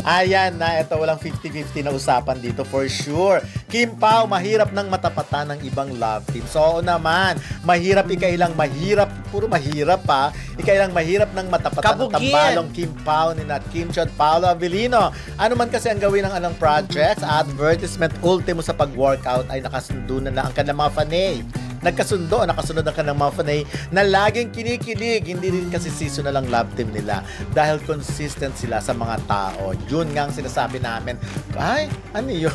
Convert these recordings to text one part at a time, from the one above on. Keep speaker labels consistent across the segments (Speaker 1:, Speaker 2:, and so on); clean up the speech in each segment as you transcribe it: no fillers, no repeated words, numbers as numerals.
Speaker 1: Ayan na, ito walang 50-50 na usapan dito for sure. Kim Pao, mahirap nang matapatan ng ibang love team. So, oo naman, mahirap, ikailang mahirap, puro mahirap pa, ikailang mahirap nang matapatan ng tambalong Kim Pao ni Nat Kim Cho at Paolo Avellino. Ano man kasi ang gawin ng anong projects, advertisement ultimo sa pag-workout ay nakasundo na ang kanilang mga fanay. Nakasunod ang kanilang mga fanay na laging kinikilig. Hindi rin kasi seasonal ang love team nila dahil consistent sila sa mga tao. Yun nga ang sinasabi namin. Ay, ano yun?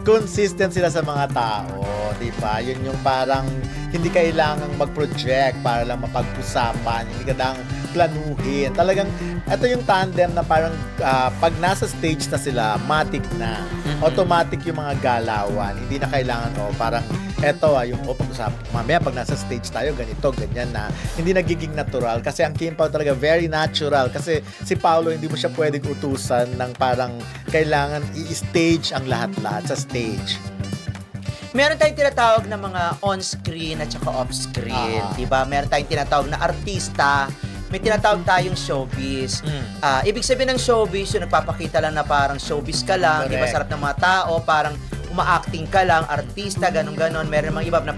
Speaker 1: Consistent sila sa mga tao. Diba? Yun yung parang hindi kailangang mag-project para lang mapag-usapan. Hindi kailangang planuhin. Talagang, ito yung tandem na parang pag nasa stage na sila, matic na. Automatic yung mga galawan. Hindi na kailangan, parang eto yung pag-usap. Mamaya pag nasa stage tayo, ganito, ganyan na. Hindi nagiging natural. Kasi ang Kim Pao talaga very natural. Kasi si Paolo, hindi mo siya pwedeng utusan ng parang kailangan i-stage ang lahat-lahat sa stage.
Speaker 2: Meron tayong tinatawag na mga on-screen at saka off-screen. Diba? Meron tayong tinatawag na artista. May tinatawag tayong showbiz. Ibig sabihin ng showbiz, yung nagpapakita lang na parang showbiz ka lang. Diba? Sarap ng mga tao, parang uma-acting ka lang, artista, ganon-ganon. Meron mga iba na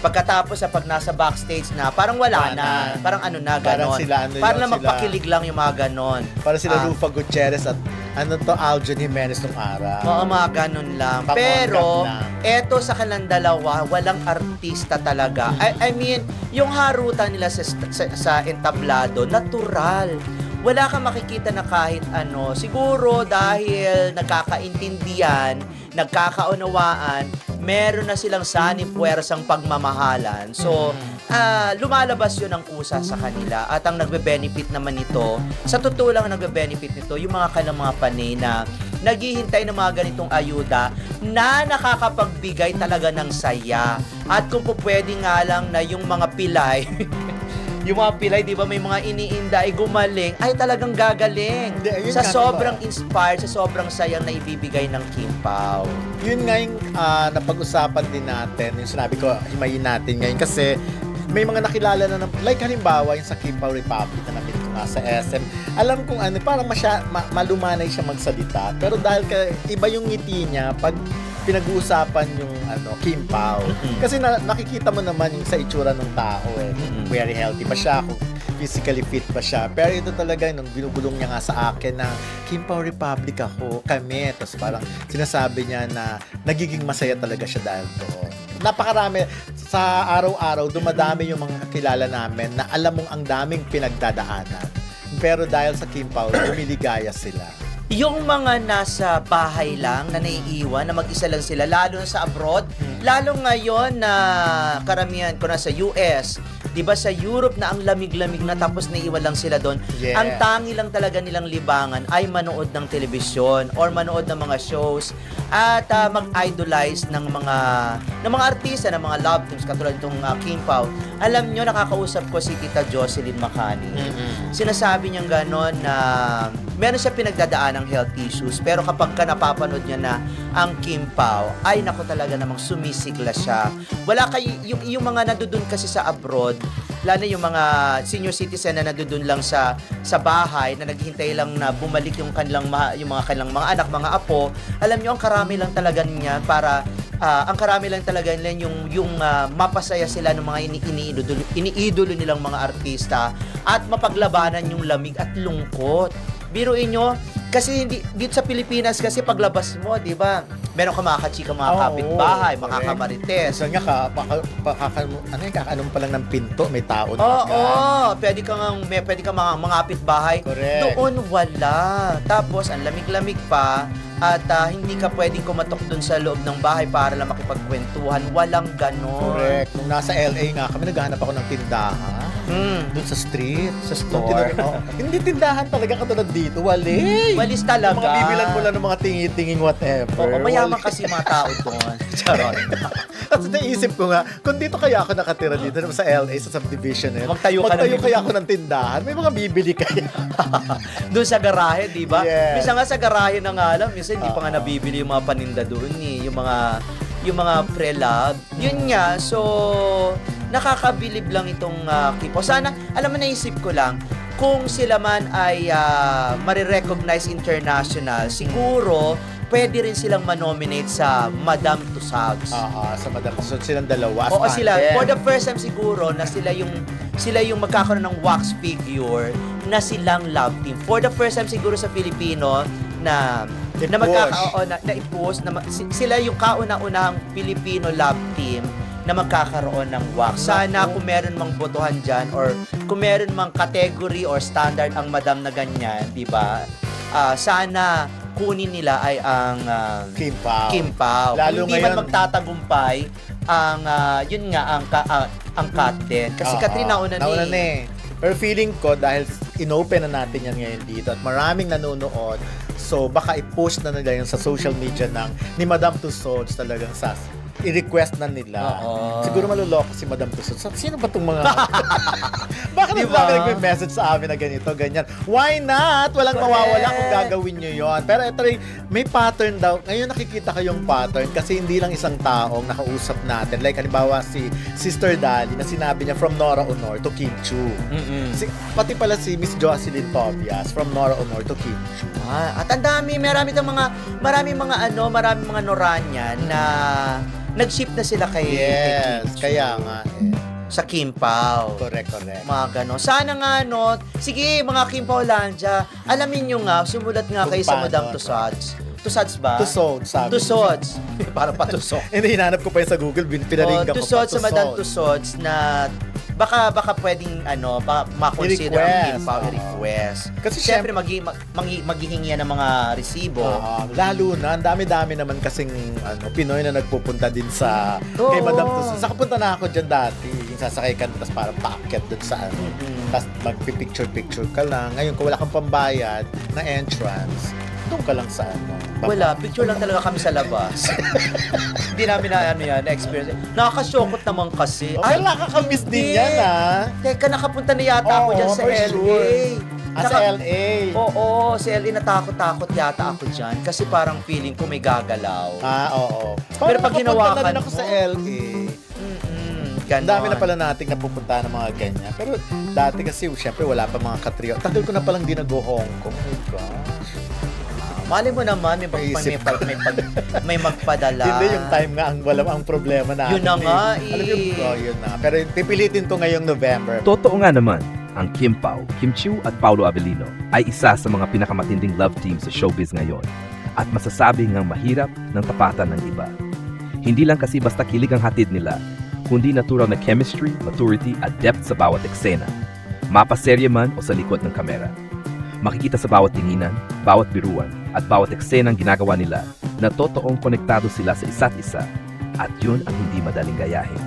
Speaker 2: pagkatapos sa pag nasa backstage na, parang wala na. Parang ano na, ganon. Parang na magpakilig lang yung mga ganon.
Speaker 1: Parang sila Rufa Gutierrez at Aljon Jimenez nung araw.
Speaker 2: Oo, mga ganon lang. Pero, eto sa kanilang dalawa, walang artista talaga. I mean, yung harutan nila sa entablado, natural. Wala kang makikita na kahit ano. Siguro dahil nagkakaintindihan, nagkakaunawaan, meron na silang sani-puwersang pagmamahalan. So, lumalabas yun ang kusa sa kanila. At ang nagbe-benefit naman nito, sa totoo lang ang nagbe-benefit nito, yung mga kanilang mga panay na naghihintay ng mga ganitong ayuda na nakakapagbigay talaga ng saya. At kung po pwede nga lang na yung mga pilay, yung mga pilay, di ba, may mga iniinda ay gumaling, ay talagang gagaling. Sa sobrang inspired, sa sobrang sayang na ibibigay ng Kim Pao.
Speaker 1: Yun nga yung napag-usapan din natin, yung sinabi ko, himayin natin ngayon kasi may mga nakilala na, like halimbawa yung sa Kim Pao Republic na nabili ko nga sa SM. Alam kong parang malumanay siya magsalita, pero dahil iba yung ngiti niya, pag pinag-uusapan yung Kim Pao. Kasi nakikita mo naman yung sa itsura ng tao very healthy pa siya, kung physically fit pa siya. Pero ito talaga, nung binubulong niya nga sa akin na Kim Pao Republic kami. Tapos parang sinasabi niya na nagiging masaya talaga siya dahil doon. Napakarami. Sa araw-araw, dumadami yung mga kakilala namin na alam mong ang daming pinagdadaanan. Pero dahil sa Kim Pao, lumiligaya sila.
Speaker 2: Yung mga nasa bahay lang na naiiwan, na mag-isa lang sila, lalo na sa abroad, lalo ngayon na karamihan ko na sa US, di ba sa Europe na ang lamig-lamig na tapos naiiwan lang sila doon, ang tangi lang talaga nilang libangan ay manood ng telebisyon or manood ng mga shows at mag-idolize ng mga artista, ng mga love teams katulad itong Kim Pao. Alam nyo, nakakausap ko si Tita Jocelyn Macani. Sinasabi niyang gano'n na meron siya pinagdadaan ng health issues, pero kapag ka napapanood niya na ang Kim Pao, ay naku talaga namang sumisigla siya. Wala yung mga nadudun kasi sa abroad, lalo yung mga senior citizen na nadudun lang sa bahay, na naghihintay lang na bumalik yung mga kanilang mga anak, mga apo. Alam niyo, ang karami lang talaga niya para ang karami lang talaga nila yung mapasaya sila ng mga iniidolo nilang mga artista at mapaglabanan yung lamig at lungkot. Biruin nyo, kasi dito sa Pilipinas kasi paglabas mo, di ba? Meron ka makakachika, mga kapitbahay, makakamarites.
Speaker 1: So nga kakaanong pa lang ng pinto, may tao na.
Speaker 2: Pwede kang mangapit bahay.
Speaker 1: Correct.
Speaker 2: Doon wala. Tapos ang lamig-lamig pa at hindi ka pwedeng kumatok doon sa loob ng bahay para lang makipagkwentuhan. Walang ganon.
Speaker 1: Correct. Nung nasa LA nga kami, naghahanap ako ng tindahan. Doon sa street, sa store. Hindi tindahan talaga katulad dito.
Speaker 2: Walis talaga.
Speaker 1: Mga bibilan mo lang ng mga tingi-tinging whatever.
Speaker 2: Mayaman kasi mga tao doon. Charot.
Speaker 1: At naisip ko nga, kung dito kaya ako nakatira dito sa LA, sa subdivision
Speaker 2: magtayo
Speaker 1: kaya ako ng tindahan, may mga bibili kaya.
Speaker 2: Doon sa garahe, di ba?
Speaker 1: Yes.
Speaker 2: Minsan nga sa garahe na nga alam, minsan hindi pa nga nabibili yung mga paninda doon yung mga pre-love. Yun nga, so nakakabilib lang itong Kim Pao. Sana, alam mo, naisip ko lang, kung sila man ay marirecognize international, siguro pwede rin silang manominate sa Madame Tussauds.
Speaker 1: Sa Madame Tussauds silang dalawa.
Speaker 2: Oo, sila. For the first time siguro na sila yung magkakaroon ng wax figure na silang love team. For the first time siguro sa Filipino na i-push sila yung kauna-unahang Filipino love team na magkakaroon ng wax. Sana kung meron mang botohan dyan or kung meron mang category or standard ang madam na ganyan, di ba? Sana kunin nila ay ang Kim Pao.
Speaker 1: Lalo
Speaker 2: hindi
Speaker 1: ngayon,
Speaker 2: man magtatagumpay ang yun nga ang cut din. Kasi Katrina nauna
Speaker 1: eh. Pero feeling ko dahil inopen na natin yan ngayon dito at maraming nanonood, so baka i-post na nila yun sa social media ni Madame Tussauds talagang i-request na nila. Siguro maluloko si Madame Tussauds. Sino ba itong mga... Bakit diba? Nagme-message sa amin na ganito, ganyan? Why not? Walang mawawala kung gagawin nyo yon. Pero ito rin, may pattern daw. Ngayon nakikita ko yung pattern kasi hindi lang isang taong nakausap natin. Like halimbawa si Sister Dali na sinabi niya from Nora Honor to Kim Chiu. Pati pala si Miss Jocelyn Tobias from Nora Honor to Kim Chiu.
Speaker 2: At ang dami, maraming mga Noranyan na nag-ship na sila kay Kim Chiu.
Speaker 1: Kaya nga
Speaker 2: sa Kim Pao.
Speaker 1: Correct.
Speaker 2: Mga ganon. Sana nga, sige, mga Kim Pao Landia, alamin nyo nga, sumulat nga kayo sa Madame Tussauds. Tussauds ba?
Speaker 1: Tussauds, sabi.
Speaker 2: Tussauds. Para patusok.
Speaker 1: Hindi, hinanap ko pa yun sa Google, pinaringgan ko pa.
Speaker 2: Tussauds sa Madame Tussauds na baka pwedeng ma-consider ang Kim Pao i-request. Kasi syempre maghihingi ng mga resibo.
Speaker 1: Lalo na, ang dami-dami naman kasing Pinoy na nagpupunta din sa kay Madame Tussauds. Nakapunta na ako dyan dati. Sasakay ka tapos parang paakyat doon sa tapos magpipicture-picture ka lang. Ngayon, kung wala kang pambayad na entrance, doon ka lang sa
Speaker 2: Wala, picture lang talaga kami sa labas. Hindi namin na-experience. Nakakasyokot naman kasi.
Speaker 1: Ay, nakakamiss din yan,
Speaker 2: Teka, nakapunta na yata ako dyan sa LA.
Speaker 1: Sure. Sa LA?
Speaker 2: Oo, sa LA natakot-takot yata ako dyan. Kasi parang feeling ko may gagalaw.
Speaker 1: Oo.
Speaker 2: Pero pag hinawakan
Speaker 1: mo, na rin ako sa LA. Ang dami na pala nating napupunta ng mga ganyan. Pero dati kasi, syempre, wala pa mga katriyo. Tagal ko na palang di nag-Hong Kong. Oh my gosh.
Speaker 2: Mali mo naman, may magpadala.
Speaker 1: Hindi yung time nga ang problema natin.
Speaker 2: Yun na nga
Speaker 1: yun na. Pero pipilitin ko ngayong November.
Speaker 3: Totoo nga naman, ang Kim Pao, Kim Chiu at Paolo Avellino ay isa sa mga pinakamatinding love team sa showbiz ngayon at masasabi ngang mahirap ng tapatan ng iba. Hindi lang kasi basta kilig ang hatid nila, kundi natural na chemistry, maturity at depth sa bawat eksena. Mapaserye man o sa likod ng kamera. Makikita sa bawat tinginan, bawat biruan, at bawat eksenang ginagawa nila na totoong konektado sila sa isa't isa at yun ang hindi madaling gayahin.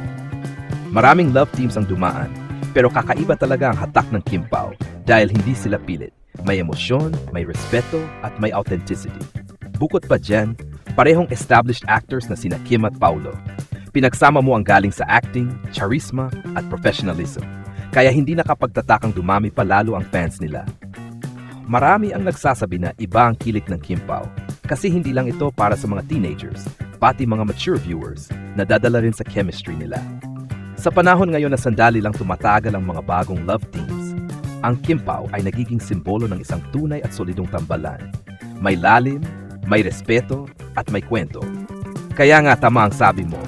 Speaker 3: Maraming love teams ang dumaan, pero kakaiba talaga ang hatak ng Kim Pao dahil hindi sila pilit. May emosyon, may respeto, at may authenticity. Bukod pa dyan, parehong established actors na sina Kim at Paolo. Pinagsama mo ang galing sa acting, charisma, at professionalism. Kaya hindi nakapagtatakang dumami pa lalo ang fans nila. Marami ang nagsasabi na iba ang kilik ng Kim Pao kasi hindi lang ito para sa mga teenagers, pati mga mature viewers na dadala rin sa chemistry nila. Sa panahon ngayon na sandali lang tumatagal ang mga bagong love teams, ang Kim Pao ay nagiging simbolo ng isang tunay at solidong tambalan. May lalim, may respeto, at may kwento. Kaya nga tama ang sabi mo,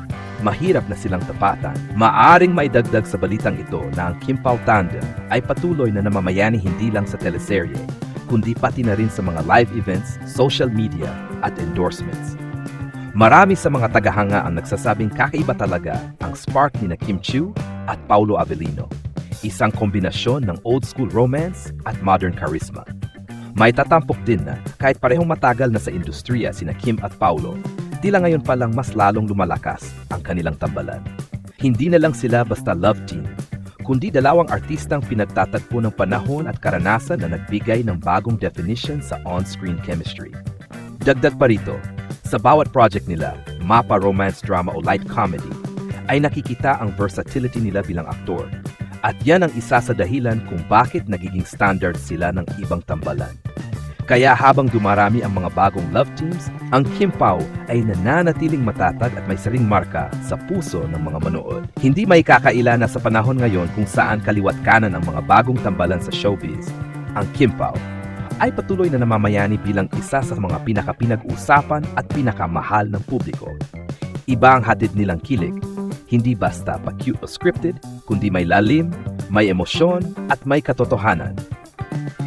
Speaker 3: mahirap na silang tapatan. Maaring maidagdag sa balitang ito na ang Kim Pao tandem ay patuloy na namamayani hindi lang sa teleserye, kundi pati na rin sa mga live events, social media, at endorsements. Marami sa mga tagahanga ang nagsasabing kakaiba talaga ang spark ni na Kim Chiu at Paolo Avellino. Isang kombinasyon ng old school romance at modern charisma. May tatampok din na kahit parehong matagal na sa industriya sina Kim at Paolo, tila ngayon palang mas lalong lumalakas ang kanilang tambalan. Hindi na lang sila basta love team, kundi dalawang artistang pinagtatagpo ng panahon at karanasan na nagbigay ng bagong definition sa on-screen chemistry. Dagdag pa rito, sa bawat project nila, mapa romance drama o light comedy, ay nakikita ang versatility nila bilang aktor. At yan ang isa sa dahilan kung bakit nagiging standard sila ng ibang tambalan. Kaya habang dumarami ang mga bagong love teams, ang Kim Pao ay nananatiling matatag at may saring marka sa puso ng mga manood. Hindi may kakaila na sa panahon ngayon kung saan kaliwat kanan ang mga bagong tambalan sa showbiz, ang Kim Pao ay patuloy na namamayani bilang isa sa mga pinaka-pinag-usapan at pinakamahal ng publiko. Iba ang hatid nilang kilig, hindi basta pa-cute o scripted, kundi may lalim, may emosyon at may katotohanan.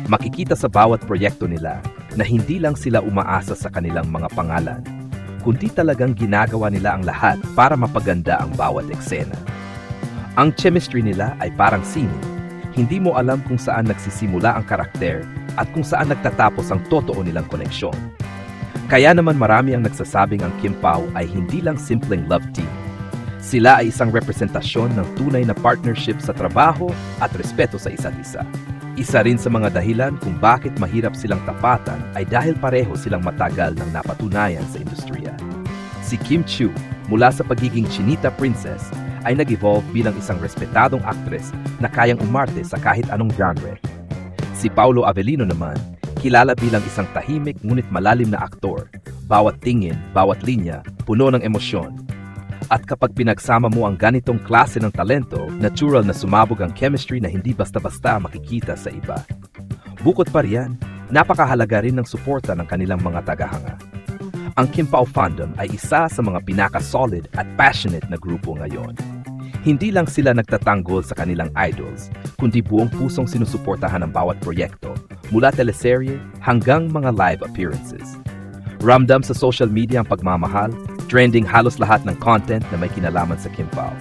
Speaker 3: Makikita sa bawat proyekto nila na hindi lang sila umaasa sa kanilang mga pangalan, kundi talagang ginagawa nila ang lahat para mapaganda ang bawat eksena. Ang chemistry nila ay parang sine. Hindi mo alam kung saan nagsisimula ang karakter at kung saan nagtatapos ang totoo nilang koneksyon. Kaya naman marami ang nagsasabing ang Kim Pao ay hindi lang simpleng love team. Sila ay isang representasyon ng tunay na partnership sa trabaho at respeto sa isa't isa. Isa rin sa mga dahilan kung bakit mahirap silang tapatan ay dahil pareho silang matagal nang napatunayan sa industriya. Si Kim Chiu, mula sa pagiging Chinita Princess, ay nag-evolve bilang isang respetadong aktres na kayang umarte sa kahit anong genre. Si Paulo Avellino naman, kilala bilang isang tahimik ngunit malalim na aktor. Bawat tingin, bawat linya, puno ng emosyon. At kapag pinagsama mo ang ganitong klase ng talento, natural na sumabog ang chemistry na hindi basta-basta makikita sa iba. Bukod pa riyan, napakahalaga rin ng suporta ng kanilang mga tagahanga. Ang Kim Pao fandom ay isa sa mga pinaka-solid at passionate na grupo ngayon. Hindi lang sila nagtatanggol sa kanilang idols, kundi buong pusong sinusuportahan ang bawat proyekto, mula teleserye hanggang mga live appearances. Ramdam sa social media ang pagmamahal, trending halos lahat ng content na may kinalaman sa Kim Pao.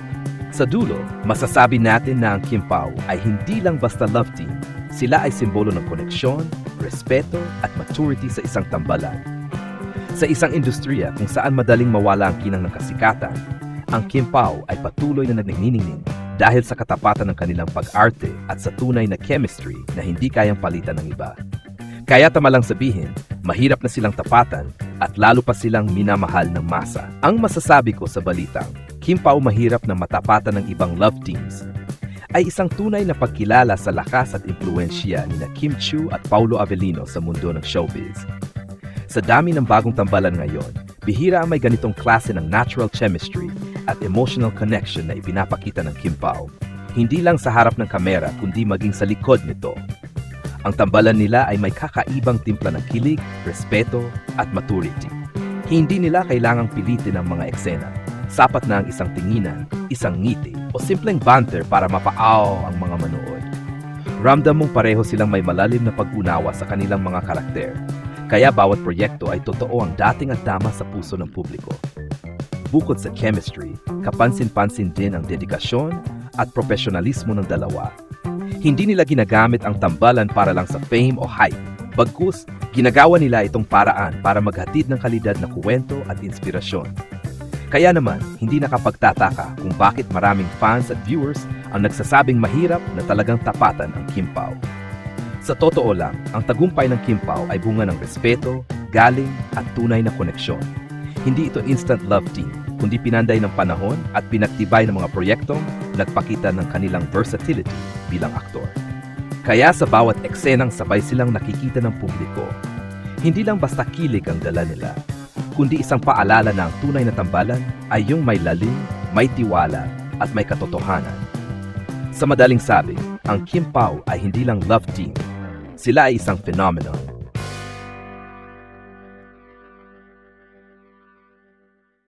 Speaker 3: Sa dulo, masasabi natin na ang Kim Pao ay hindi lang basta love team. Sila ay simbolo ng koneksyon, respeto at maturity sa isang tambalan. Sa isang industriya kung saan madaling mawala ang kinang ng kasikatan, ang Kim Pao ay patuloy na nagniningning dahil sa katapatan ng kanilang pag-arte at sa tunay na chemistry na hindi kayang palitan ng iba. Kaya tama lang sabihin, mahirap na silang tapatan at lalo pa silang minamahal ng masa. Ang masasabi ko sa balitang, Kim Pao mahirap na matapatan ng ibang love teams, ay isang tunay na pagkilala sa lakas at impluensya ni Kim Chiu at Paulo Avellino sa mundo ng showbiz. Sa dami ng bagong tambalan ngayon, bihira ang may ganitong klase ng natural chemistry at emotional connection na ipinapakita ng Kim Pao. Hindi lang sa harap ng kamera kundi maging sa likod nito. Ang tambalan nila ay may kakaibang timpla ng kilig, respeto, at maturity. Hindi nila kailangang pilitin ang mga eksena. Sapat na ang isang tinginan, isang ngiti, o simpleng banter para mapaaw ang mga manood. Ramdam mong pareho silang may malalim na pag-unawa sa kanilang mga karakter. Kaya bawat proyekto ay totoo ang dating at tama sa puso ng publiko. Bukod sa chemistry, kapansin-pansin din ang dedikasyon at profesionalismo ng dalawa. Hindi nila ginagamit ang tambalan para lang sa fame o hype. Bagkus, ginagawa nila itong paraan para maghatid ng kalidad na kwento at inspirasyon. Kaya naman, hindi nakapagtataka kung bakit maraming fans at viewers ang nagsasabing mahirap na talagang tapatan ang Kim Pao. Sa totoo lang, ang tagumpay ng Kim Pao ay bunga ng respeto, galing at tunay na koneksyon. Hindi ito instant love team, kundi pinanday ng panahon at pinagtibay ng mga proyektong nagpakita ng kanilang versatility bilang aktor. Kaya sa bawat eksenang sabay silang nakikita ng publiko, hindi lang basta kilig ang dala nila, kundi isang paalala na ang tunay na tambalan ay yung may lalim, may tiwala at may katotohanan. Sa madaling sabi, ang Kim Pao ay hindi lang love team, sila ay isang phenomenon.